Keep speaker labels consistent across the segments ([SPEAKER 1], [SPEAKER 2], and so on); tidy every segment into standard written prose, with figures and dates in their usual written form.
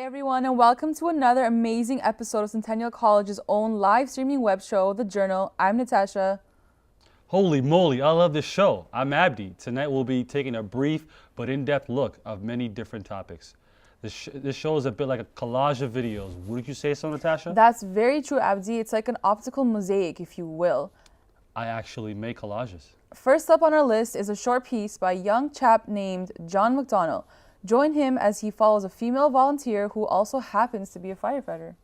[SPEAKER 1] everyone, and welcome to another amazing episode of Centennial College's own live streaming web show, The Journal. I'm Natasha.
[SPEAKER 2] Holy moly, I love this show. I'm Abdi. Tonight we'll be taking a brief but in-depth look of many different topics. This show is a bit like a collage of videos. Wouldn't you say so, Natasha?
[SPEAKER 1] That's very true, Abdi. It's like an optical mosaic, if you will.
[SPEAKER 2] I actually make collages.
[SPEAKER 1] First up on our list is a short piece by a young chap named John McDonnell. Join him as he follows a female volunteer who also happens to be a firefighter.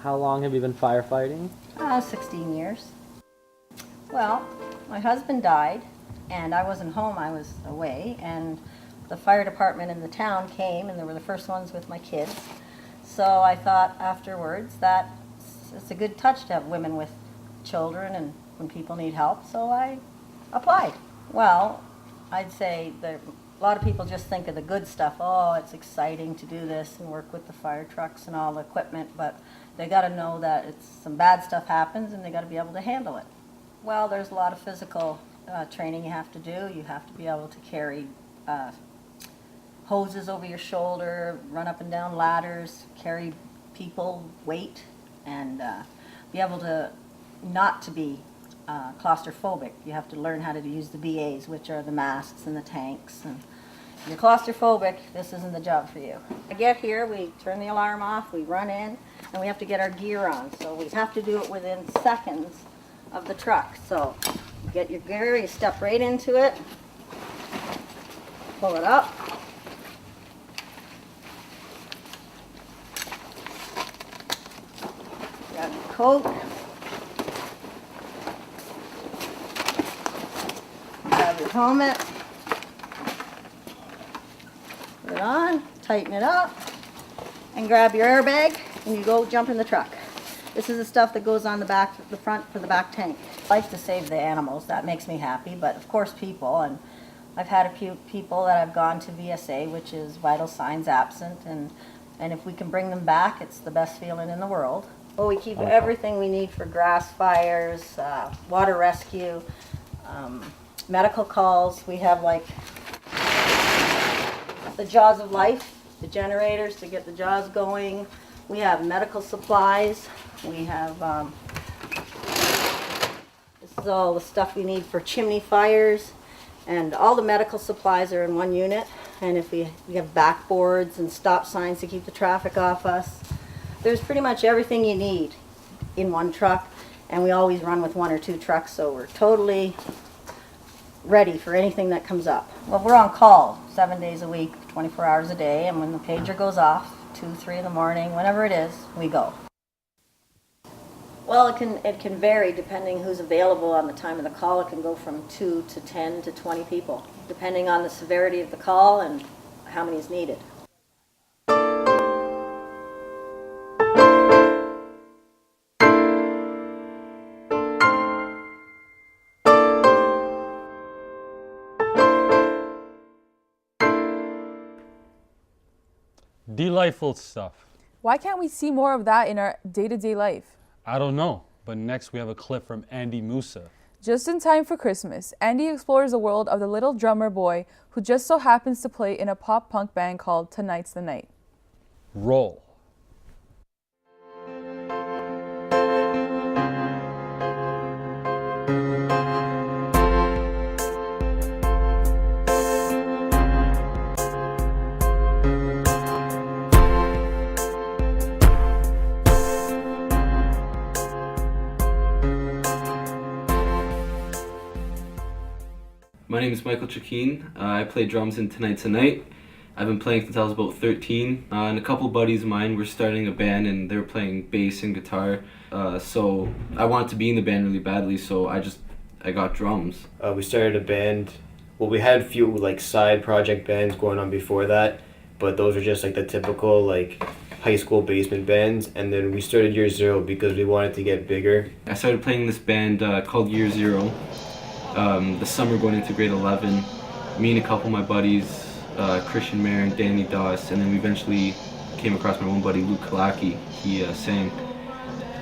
[SPEAKER 3] How long have you been firefighting?
[SPEAKER 4] 16 years. Well, my husband died, and I wasn't home, I was away, and the fire department in the town came, and they were the first ones with my kids. So I thought afterwards that it's a good touch to have women with children and when people need help, so I applied. Well, I'd say that a lot of people just think of the good stuff. Oh, it's exciting to do this and work with the fire trucks and all the equipment, but they got to know that some bad stuff happens and they got to be able to handle it. Well, there's a lot of physical training you have to do. You have to be able to carry hoses over your shoulder, run up and down ladders, carry people, weight, and be able to not to be claustrophobic. You have to learn how to use the BAs, which are the masks and the tanks. And if you're claustrophobic, this isn't the job for you. I get here, we turn the alarm off, we run in, and we have to get our gear on. So we have to do it within seconds of the truck. So you get your gear, you step right into it, pull it up. Grab your coat. Grab your helmet. Put it on, tighten it up, and grab your airbag, and you go jump in the truck. This is the stuff that goes on the front for the back tank. I like to save the animals, that makes me happy, but of course people, and I've had a few people that I've gone to VSA, which is vital signs absent, and if we can bring them back, it's the best feeling in the world. Well, we keep everything we need for grass fires, water rescue, medical calls. We have like the jaws of life, the generators to get the jaws going. We have medical supplies. We have, this is all the stuff we need for chimney fires, and all the medical supplies are in one unit. And if we have backboards and stop signs to keep the traffic off us, there's pretty much everything you need in one truck, and we always run with 1 or 2 trucks, so we're totally ready for anything that comes up. Well, we're on call 7 days a week, 24 hours a day, and when the pager goes off, 2, 3 in the morning, whenever it is, we go. Well, it can vary depending who's available on the time of the call. It can go from 2 to 10 to 20 people, depending on the severity of the call and how many is needed.
[SPEAKER 2] Delightful stuff.
[SPEAKER 1] Why can't we see more of that in our day-to-day life?
[SPEAKER 2] I don't know, but next we have a clip from Andy Musa.
[SPEAKER 1] Just in time for Christmas, Andy explores the world of the little drummer boy who just so happens to play in a pop-punk band called Tonight's the Night.
[SPEAKER 2] Roll.
[SPEAKER 5] My name is Michael Chakeen. I play drums in Tonight's the Night. I've been playing since I was about 13. And a couple buddies of mine were starting a band and they were playing bass and guitar. So I wanted to be in the band really badly, so I got drums.
[SPEAKER 6] We started a band. Well, we had a few like side project bands going on before that, but those were just like the typical like high school basement bands. And then we started Year Zero because we wanted to get bigger.
[SPEAKER 5] I started playing in this band called Year Zero. The summer going into grade 11, me and a couple of my buddies, Christian Mayer and Danny Doss, and then we eventually came across my one buddy Luke Kalaki. He sang.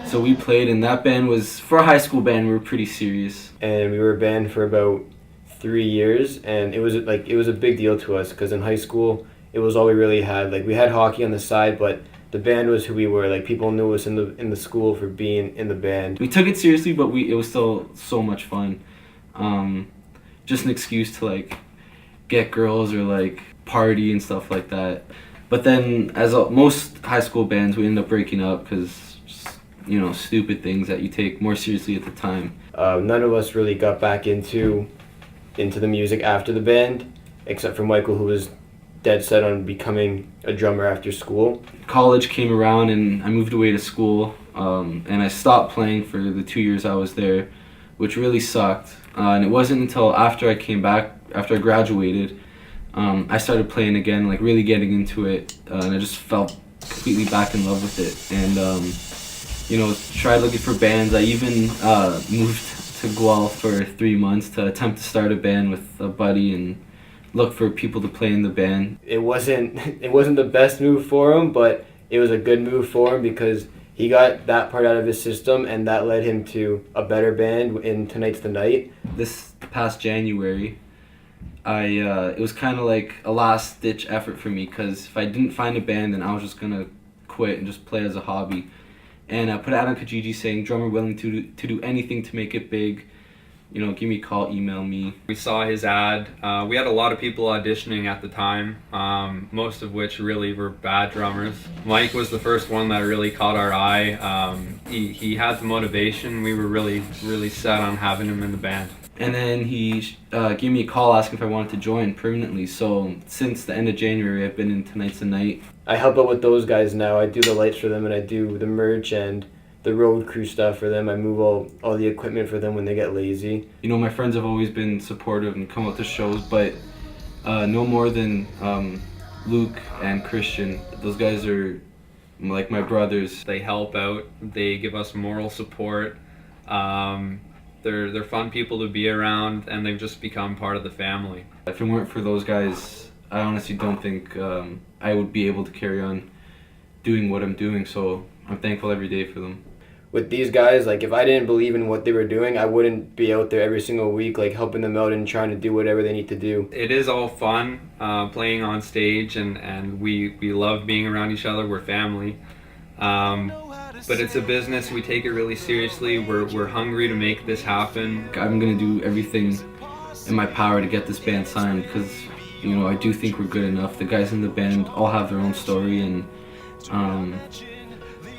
[SPEAKER 5] So we played, and that band was, for a high school band, we were pretty serious.
[SPEAKER 6] And we were a band for about 3 years, and it was a big deal to us because in high school it was all we really had. Like, we had hockey on the side, but the band was who we were. Like, people knew us in the school for being in the band.
[SPEAKER 5] We took it seriously, but it was still so much fun. Just an excuse to like get girls or like party and stuff like that. But then, as most high school bands, we ended up breaking up because, you know, stupid things that you take more seriously at the time.
[SPEAKER 6] None of us really got back into the music after the band, except for Michael, who was dead set on becoming a drummer after school.
[SPEAKER 5] College came around and I moved away to school, and I stopped playing for the 2 years I was there, which really sucked. And it wasn't until after I came back, after I graduated, I started playing again, like really getting into it, and I just felt completely back in love with it. And you know, tried looking for bands. I even moved to Guelph for 3 months to attempt to start a band with a buddy and look for people to play in the band.
[SPEAKER 6] It wasn't the best move for him, but it was a good move for him because he got that part out of his system, and that led him to a better band in Tonight's the Night.
[SPEAKER 5] This past January, it was kind of like a last-ditch effort for me, because if I didn't find a band, then I was just gonna quit and just play as a hobby. And I put out on Kijiji saying, drummer willing to do anything to make it big. You know, give me a call, email me.
[SPEAKER 7] We saw his ad. We had a lot of people auditioning at the time, most of which really were bad drummers. Mike was the first one that really caught our eye. He had the motivation. We were really set on having him in the band.
[SPEAKER 5] And then he gave me a call asking if I wanted to join permanently. So since the end of January, I've been in Tonight's the Night.
[SPEAKER 6] I help out with those guys now. I do the lights for them, and I do the merch and the road crew stuff for them. I move all the equipment for them when they get lazy.
[SPEAKER 5] You know, my friends have always been supportive and come out to shows, but no more than Luke and Christian. Those guys are like my brothers.
[SPEAKER 7] They help out. They give us moral support. They're fun people to be around, and they've just become part of the family.
[SPEAKER 5] If it weren't for those guys, I honestly don't think I would be able to carry on doing what I'm doing, so I'm thankful every day for them.
[SPEAKER 6] With these guys, like, if I didn't believe in what they were doing, I wouldn't be out there every single week, like, helping them out and trying to do whatever they need to do.
[SPEAKER 7] It is all fun playing on stage, and we love being around each other. We're family. But it's a business. We take it really seriously. We're hungry to make this happen.
[SPEAKER 5] I'm gonna do everything in my power to get this band signed, because, you know, I do think we're good enough. The guys in the band all have their own story, and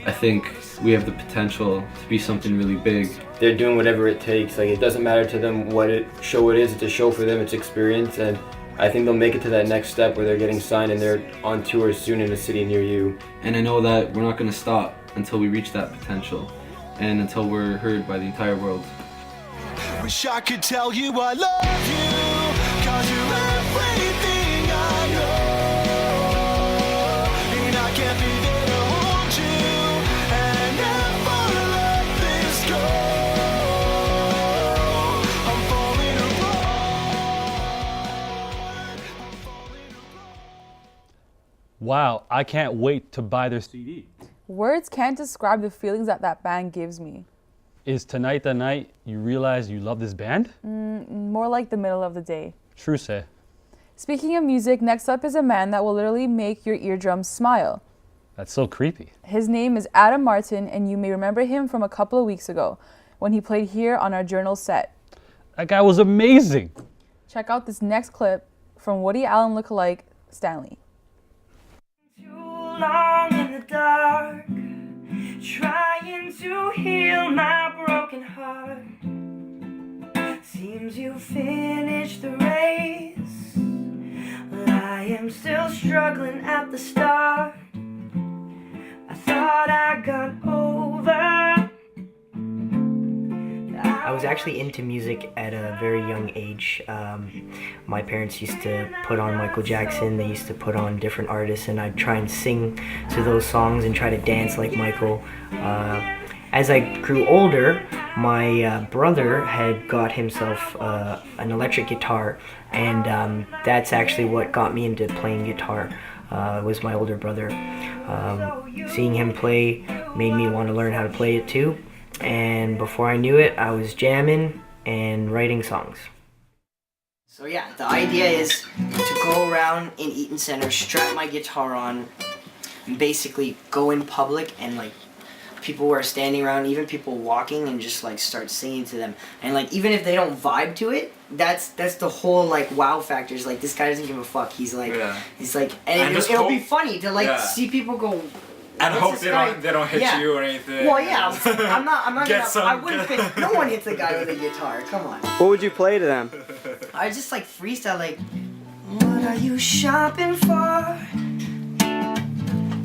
[SPEAKER 5] I think we have the potential to be something really big.
[SPEAKER 6] They're doing whatever it takes. Like, it doesn't matter to them what show it is. It's a show for them. It's experience, and I think they'll make it to that next step where they're getting signed and they're on tour soon in a city near you.
[SPEAKER 5] And I know that we're not gonna stop until we reach that potential, and until we're heard by the entire world.
[SPEAKER 8] Wish I could tell you I love you, 'cause you're everything I know, and I can't be there to hold you, and never let this go. I'm falling apart.
[SPEAKER 2] Wow, I can't wait to buy their CD.
[SPEAKER 1] Words can't describe the feelings that band gives me.
[SPEAKER 2] Is Tonight the Night you realize you love this band?
[SPEAKER 1] More like the middle of the day.
[SPEAKER 2] True say.
[SPEAKER 1] Speaking of music, next up is a man that will literally make your eardrums smile.
[SPEAKER 2] That's so creepy.
[SPEAKER 1] His name is Adam Martin, and you may remember him from a couple of weeks ago when he played here on our Journal set.
[SPEAKER 2] That guy was amazing.
[SPEAKER 1] Check out this next clip from Woody Allen lookalike Stanley.
[SPEAKER 9] Too long in the dark, trying to heal my broken heart. Seems you finished the race, but I am still struggling at the start. I thought I got over.
[SPEAKER 10] I was actually into music at a very young age. My parents used to put on Michael Jackson, they used to put on different artists, and I'd try and sing to those songs and try to dance like Michael. As I grew older, my brother had got himself an electric guitar, and that's actually what got me into playing guitar. Was my older brother. Seeing him play made me want to learn how to play it too. And before I knew it, I was jamming and writing songs. So yeah, the idea is to go around in Eaton Center, strap my guitar on, and basically go in public and like people who are standing around, even people walking, and just like start singing to them. And like even if they don't vibe to it, that's the whole like wow factor. Is like this guy doesn't give a fuck. He's like and it'll be funny to like see people go.
[SPEAKER 11] And hope they don't hit you or anything.
[SPEAKER 10] Well, yeah, I'm not I wouldn't think no one hits a guy with a guitar. Come on.
[SPEAKER 3] What would you play to them?
[SPEAKER 10] I just like freestyle like. What are you shopping for?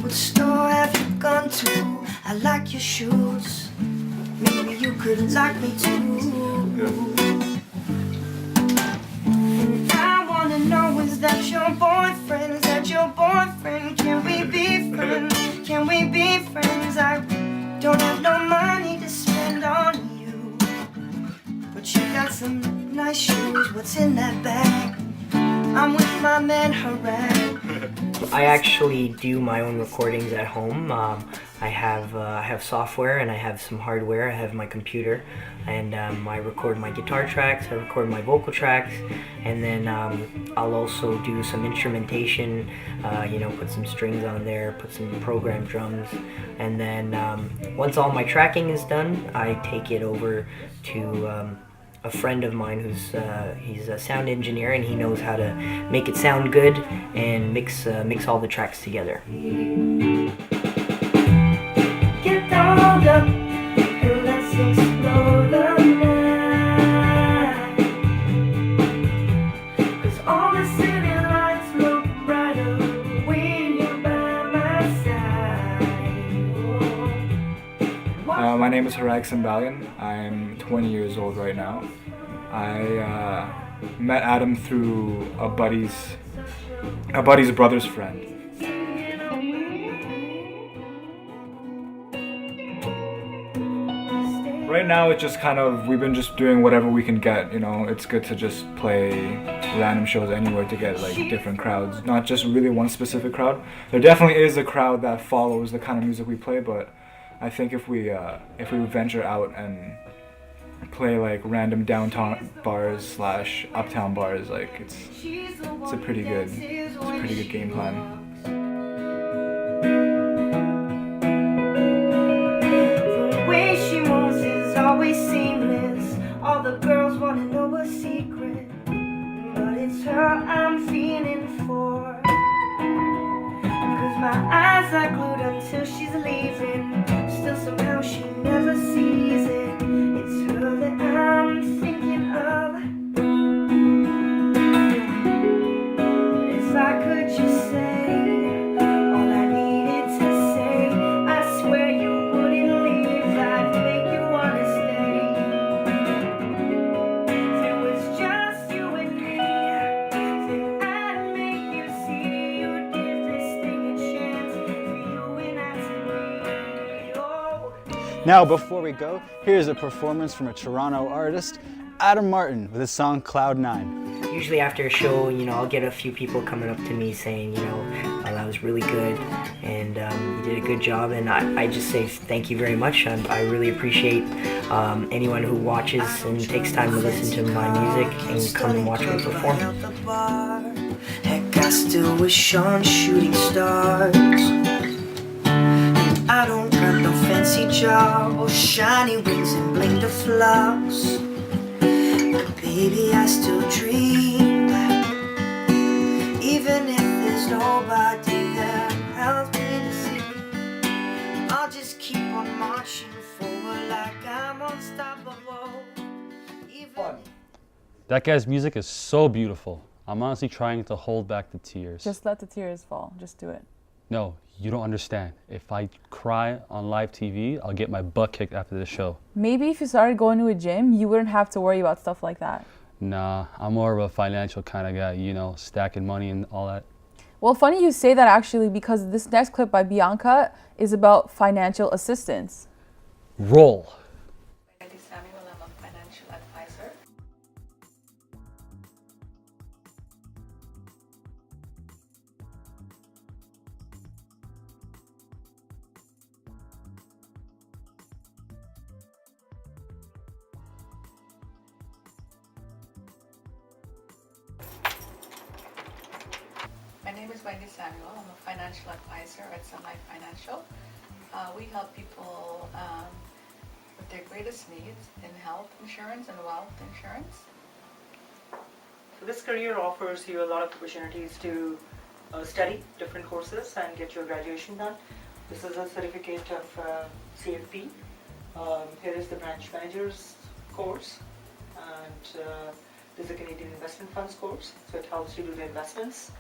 [SPEAKER 10] What store have you gone to? I like your shoes. Maybe you could like me too. And I wanna know, is that your boyfriend? Is that your boyfriend? Can we be friends? Can we be friends? I don't have no money to spend on you, but you got some nice shoes. What's in that bag? I'm with my man Haran. I actually do my own recordings at home. I have software and I have some hardware. I have my computer, and I record my guitar tracks, I record my vocal tracks, and then I'll also do some instrumentation, put some strings on there, put some programmed drums, and then once all my tracking is done, I take it over to a friend of mine he's a sound engineer, and he knows how to make it sound good and mix all the tracks together. Get dolled up and let's explore the night, 'cause all the city lights look brighter when you're by my side.
[SPEAKER 11] My name is Harak Sambalian. I'm 20 years old right now. I met Adam through a buddy's brother's friend. Right now it's just kind of, we've been just doing whatever we can get, it's good to just play random shows anywhere to get like different crowds, not just really one specific crowd. There definitely is a crowd that follows the kind of music we play, but I think if we venture out and play like random downtown bars / uptown bars, like it's a pretty good game plan.
[SPEAKER 9] The way she moves is always seamless. All the girls wanna know a secret, but it's her I'm feeling for. 'Cause my eyes are glued until she's leaving. Still somehow she never sees it. It's her that I'm thinking of. If I could just say all I needed to say, I swear you wouldn't leave. I'd make you wanna stay. If it was just you and me, then I'd make you see you'd give this thing a chance for you and I to be. Oh.
[SPEAKER 12] Now, before we go, here's a performance from a Toronto artist, Adam Martin, with his song Cloud 9.
[SPEAKER 10] Usually after a show, I'll get a few people coming up to me saying, that was really good, and you did a good job, and I just say thank you very much. I really appreciate anyone who watches and takes time to listen to my music and come and watch me perform.
[SPEAKER 9] Heck, I still wish Shawn shooting stars. I don't got no fancy job or shiny wings and bling to floss, but baby, I still dream. Even if there's nobody that helps me to see, I'll just keep on marching forward like I'm unstoppable.
[SPEAKER 2] That guy's music is so beautiful. I'm honestly trying to hold back the tears.
[SPEAKER 1] Just let the tears fall. Just do it.
[SPEAKER 2] No, you don't understand. If I cry on live TV, I'll get my butt kicked after the show.
[SPEAKER 1] Maybe if you started going to a gym, you wouldn't have to worry about stuff like that.
[SPEAKER 2] Nah, I'm more of a financial kind of guy, stacking money and all that.
[SPEAKER 1] Well, funny you say that actually, because this next clip by Bianca is about financial assistance.
[SPEAKER 2] Roll.
[SPEAKER 13] My name is Wendy Samuel. I'm a financial advisor at Sun Life Financial. We help people with their greatest needs in health insurance and wealth insurance.
[SPEAKER 14] So this career offers you a lot of opportunities to study different courses and get your graduation done. This is a certificate of CFP. Here is the branch manager's course, and this is a Canadian investment funds course, so it helps you do the investments.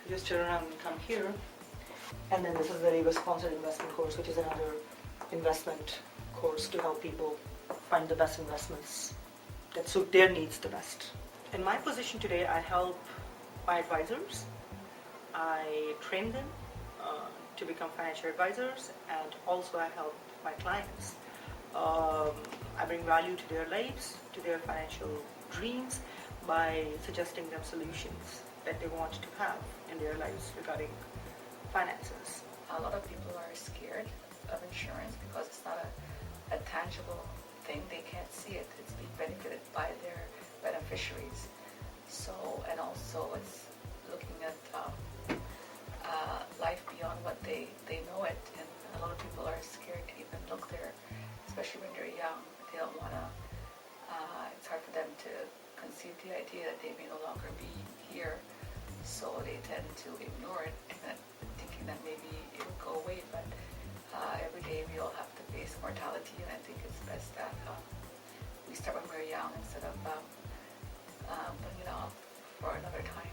[SPEAKER 14] You just turn around and come here, and then this is the Reba sponsored investment course, which is another investment course to help people find the best investments that suit their needs the best. In my position today, I help my advisors. I train them to become financial advisors, and also I help my clients. I bring value to their lives, to their financial dreams, by suggesting them solutions that they want to have in their lives regarding finances.
[SPEAKER 13] A lot of people are scared of insurance because it's not a tangible thing. They can't see it. It's being benefited by their beneficiaries. So, and also it's looking at life beyond what they know it. And a lot of people are scared to even look there, especially when they're young. They don't want to, it's hard for them to conceive the idea that they may no longer be here. So they tend to ignore it, thinking that maybe it will go away. But every day we all have to face mortality, and I think it's best that we start when we're young instead of putting it off for another time.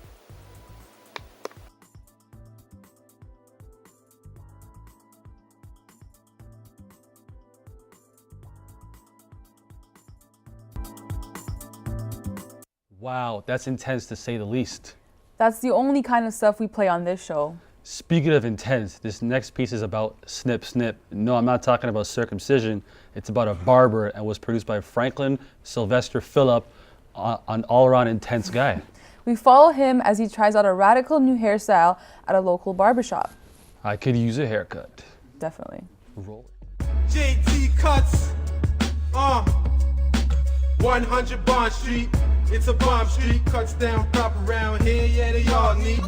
[SPEAKER 2] Wow, that's intense to say the least.
[SPEAKER 1] That's the only kind of stuff we play on this show.
[SPEAKER 2] Speaking of intense, this next piece is about snip snip. No, I'm not talking about circumcision. It's about a barber and was produced by Franklyn, Sylvester, Phillip, an all-around intense guy.
[SPEAKER 1] We follow him as he tries out a radical new hairstyle at a local barbershop.
[SPEAKER 2] I could use a haircut.
[SPEAKER 1] Definitely.
[SPEAKER 2] Roll
[SPEAKER 15] it. JT Cuts, 100 Bond Street. It's a bomb street, cuts down proper around here, yeah, they all neat.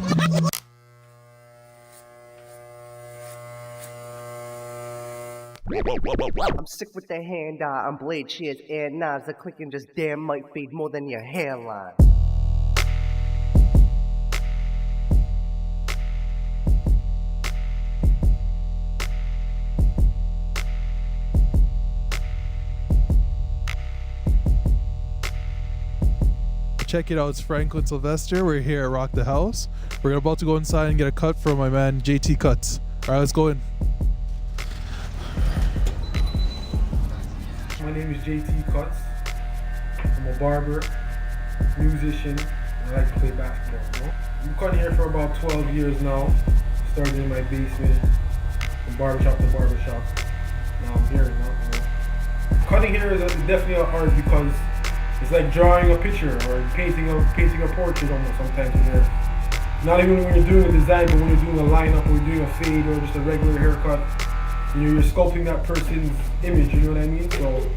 [SPEAKER 16] I'm sick with the hand eye, I'm blade shears, air knives, the clicking just damn might fade more than your hairline.
[SPEAKER 17] Check it out, it's Franklyn Sylvester. We're here at Rock the House. We're about to go inside and get a cut from my man JT Cuts. All right, let's go in.
[SPEAKER 15] My name is JT Cuts. I'm a barber, musician, and I like to play basketball. You know? I'm cutting here for about 12 years now. Started in my basement, from barbershop to barbershop. Now I'm here now. Cutting here is definitely an art because it's like drawing a picture or painting a portrait almost sometimes in here. Not even when you're doing a design, but when you're doing a lineup or you're doing a fade or just a regular haircut, you're sculpting that person's image, you know what I mean? So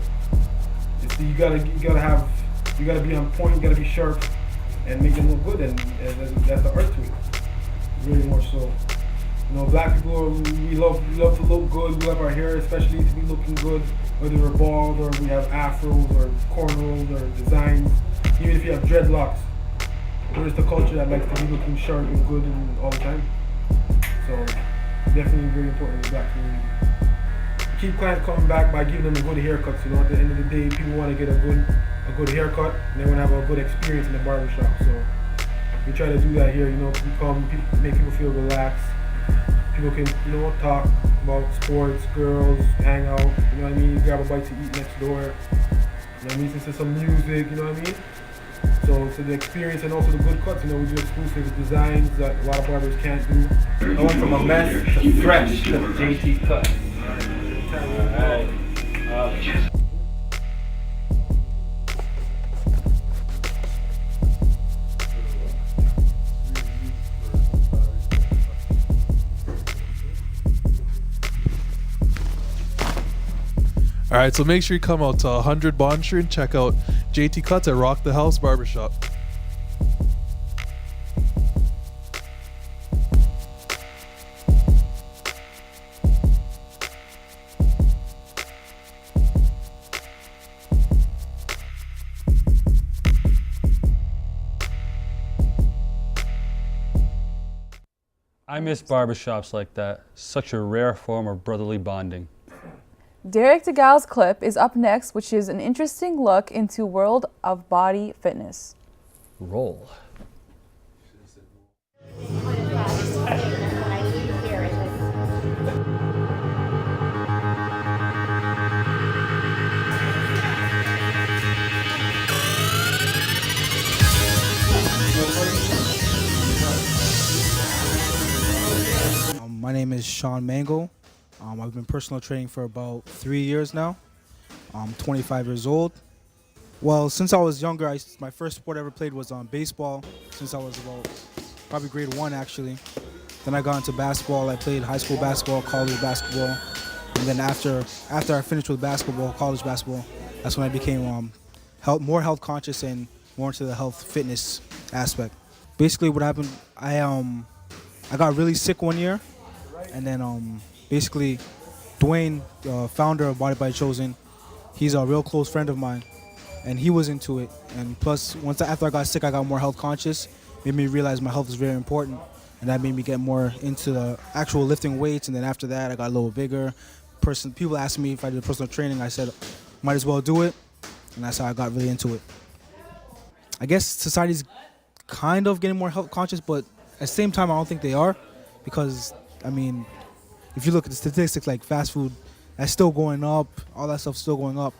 [SPEAKER 15] you gotta be on point, you gotta be sharp and make it look good, and that's the art to it. Really more so. You know, black people, we love to look good, we love our hair especially to be looking good. Whether we're bald or we have afros or cornrows or designs, even if you have dreadlocks, there's the culture that likes to be looking sharp and good and all the time. So definitely very important in the black community. Keep clients coming back by giving them a good haircut. You know, at the end of the day, people want to get a good haircut and they want to have a good experience in the barbershop. So we try to do that here. You know, we come, make people feel relaxed. People can, you know, talk about sports, girls, hang out, you know what I mean? You grab a bite to eat next door, you know what I mean? Listen to some music, you know what I mean? So the experience and also the good cuts, you know, we do exclusive designs that a lot of barbers can't do.
[SPEAKER 18] I went from a mess to fresh to JT Cuts. Alright.
[SPEAKER 17] All right, so make sure you come out to 100 Bond Street and check out JT Cuts at Rock the House Barbershop.
[SPEAKER 2] I miss barbershops like that. Such a rare form of brotherly bonding.
[SPEAKER 1] Deryck DeGale's clip is up next, which is an interesting look into world of body fitness.
[SPEAKER 2] Roll.
[SPEAKER 19] My name is Shawn Mango. I've been personal training for about 3 years now. I'm 25 years old. Well, since I was younger, my first sport I ever played was baseball, since I was about probably grade 1 actually. Then I got into basketball. I played high school basketball, college basketball. And then after I finished with basketball, college basketball, that's when I became more health conscious and more into the health fitness aspect. Basically what happened, I got really sick one year, and then basically Dwayne, founder of Body by Chosen, he's a real close friend of mine, and he was into it. And plus, after I got sick, I got more health conscious, made me realize my health is very important, and that made me get more into the actual lifting weights. And then after that, I got a little bigger. People asked me if I did personal training. I said, might as well do it, and that's how I got really into it. I guess society's kind of getting more health conscious, but at the same time, I don't think they are, because, I mean, if you look at the statistics, like fast food, that's still going up, all that stuff's still going up.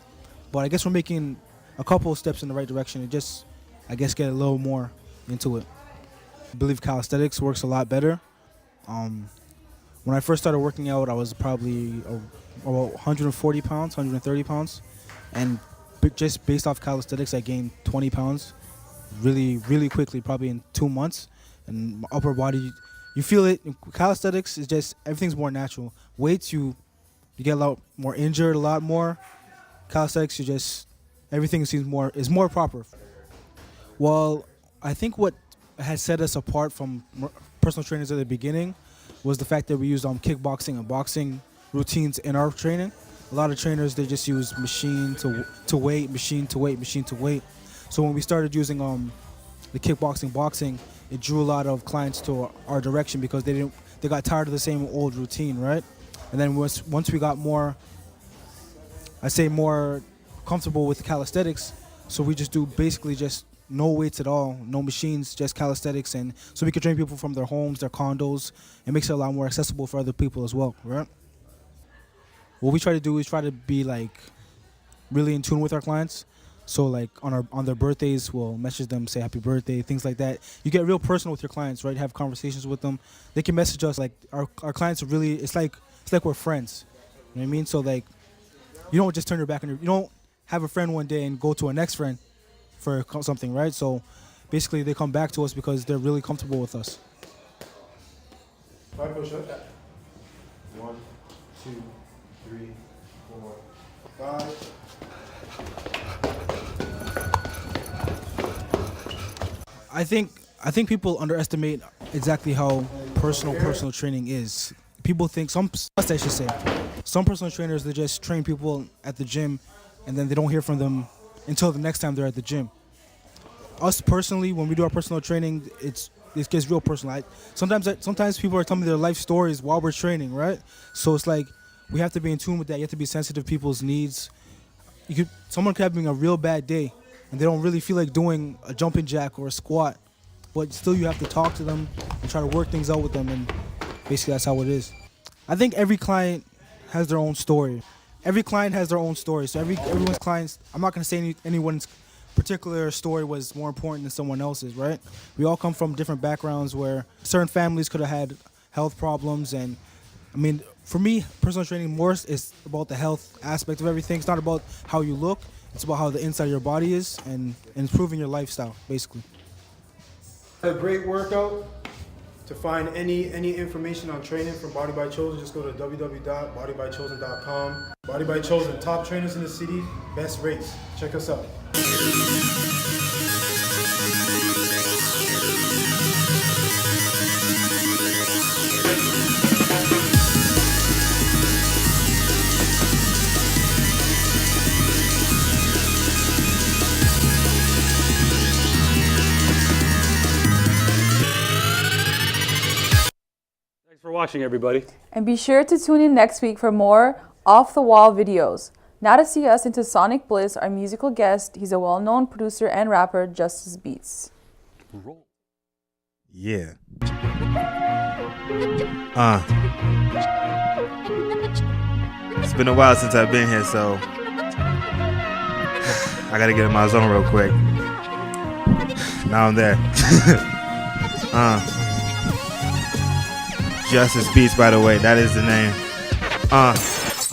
[SPEAKER 19] But I guess we're making a couple of steps in the right direction and just, I guess, get a little more into it. I believe calisthenics works a lot better. When I first started working out, I was probably about 140 pounds, 130 pounds. And just based off calisthenics, I gained 20 pounds really, really quickly, probably in 2 months. And my upper body, you feel it. Calisthenics is just, everything's more natural. Weights, you get a lot more injured, a lot more. Calisthenics, everything is more proper. Well, I think what has set us apart from personal trainers at the beginning was the fact that we used kickboxing and boxing routines in our training. A lot of trainers, they just use machine to weight, machine to weight, machine to weight. So when we started using the kickboxing, boxing, it drew a lot of clients to our direction because they got tired of the same old routine, right? And then once we got more comfortable with calisthenics, so we just do basically just no weights at all, no machines, just calisthenics, and so we can train people from their homes, their condos. It makes it a lot more accessible for other people as well, right? What we try to do is try to be like really in tune with our clients. So like on their birthdays, we'll message them, say happy birthday, things like that. You get real personal with your clients, right? Have conversations with them. They can message us. Like our clients are really, it's like we're friends. You know what I mean? So like, you don't just turn your back on you don't have a friend one day and go to a next friend for something, right? So basically they come back to us because they're really comfortable with us.
[SPEAKER 15] 5 push-ups. 1, 2, 3, 4, 5.
[SPEAKER 19] I think people underestimate exactly how personal training is. People think some personal trainers, they just train people at the gym and then they don't hear from them until the next time they're at the gym. Us personally, when we do our personal training, it gets real personal. Sometimes people are telling me their life stories while we're training, right? So it's like we have to be in tune with that. You have to be sensitive to people's needs. Someone could be having a real bad day and they don't really feel like doing a jumping jack or a squat, but still you have to talk to them and try to work things out with them, and basically that's how it is. I think every client has their own story. Every client has their own story, so everyone's clients, I'm not going to say anyone's particular story was more important than someone else's, right? We all come from different backgrounds where certain families could have had health problems, and I mean, for me, personal training more is about the health aspect of everything. It's not about how you look. It's about how the inside of your body is and improving your lifestyle, basically.
[SPEAKER 15] A great workout. To find any information on training from Body by Chosen, just go to www.bodybychosen.com. Body by Chosen, top trainers in the city, best rates. Check us out.
[SPEAKER 2] watching, everybody.
[SPEAKER 1] And be sure to tune in next week for more off-the-wall videos. Now to see us into Sonic Bliss, our musical guest, he's a well-known producer and rapper, Justice Beats.
[SPEAKER 20] Yeah. It's been a while since I've been here, so I gotta get in my zone real quick. Now I'm there. Justice Beats, by the way, that is the name.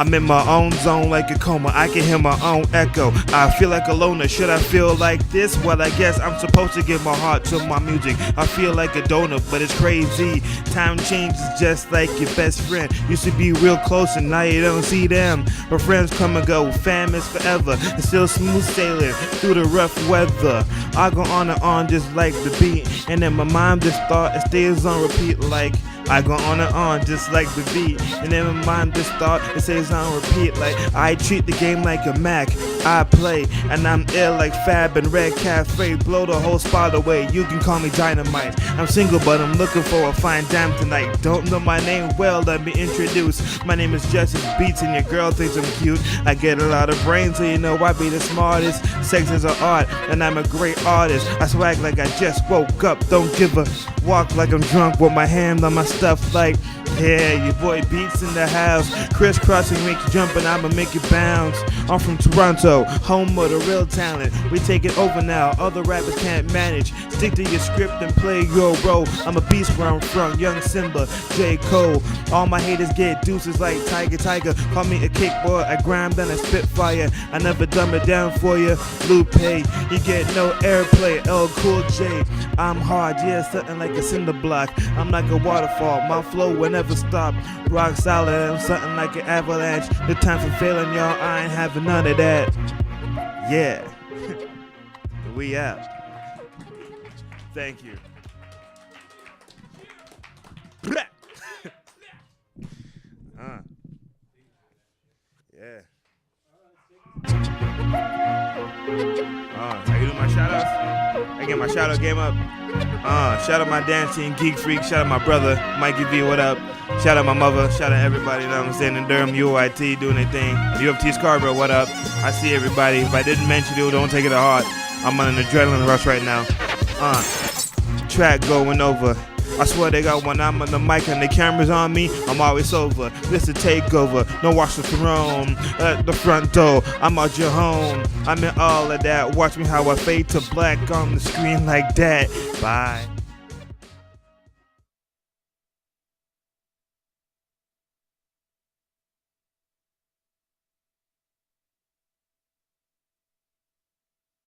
[SPEAKER 20] I'm in my own zone like a coma. I can hear my own echo. I feel like a loner. Should I feel like this? Well, I guess I'm supposed to give my heart to my music. I feel like a donor, but it's crazy. Time changes just like your best friend. Used to be real close and now you don't see them. But friends come and go. Fam is forever. And still smooth sailing through the rough weather. I go on and on just like the beat. And then my mind just thought it stays on repeat like I go on and on just like the beat. And then my mind just thought it stays on repeat like I treat the game like a Mac. I play and I'm ill like Fab and Red Cafe. Blow the whole spot away. You can call me Dynamite. I'm single but I'm looking for a fine dime tonight. Don't know my name well, let me introduce. My name is Justice Beats and your girl thinks I'm cute. I get a lot of brains so you know I be the smartest. Sex is an art and I'm a great artist. I swag like I just woke up. Don't give a walk like I'm drunk with my hand on my stuff like yeah, your boy Beats in the house. Crisscrossing make you jump and I'ma make you bounce. I'm from Toronto, home of the real talent. We take it over now, other rappers can't manage. Stick to your script and play your role. I'm a beast where I'm from, young Simba, J. Cole. All my haters get deuces like Tiger. Call me a kick boy, I grind and I spit fire. I never dumb it down for you, Lupe. You get no airplay, L Cool J. I'm hard, yeah, something like a cinder block. I'm like a waterfall, my flow will never stop. Rock solid, I'm something like an avalanche. The time for failing, y'all, I ain't having none of that. Yeah. We out. Thank you. Yeah. I do my shout outs. I get my shout out game up. Shout out my dance team, Geek Freak. Shout out my brother, Mikey V, what up? Shout out my mother. Shout out everybody, you know what I'm saying, in Durham, UIT, doing their thing. UFT Scarborough, what up? I see everybody. If I didn't mention you, don't take it to heart. I'm on an adrenaline rush right now. Track going over. I swear they got when I'm on the mic and the camera's on me, I'm always over. This a takeover, no watch the throne. At the front door, I'm out your home. I'm in all of that. Watch me how I fade to black on the screen like that. Bye.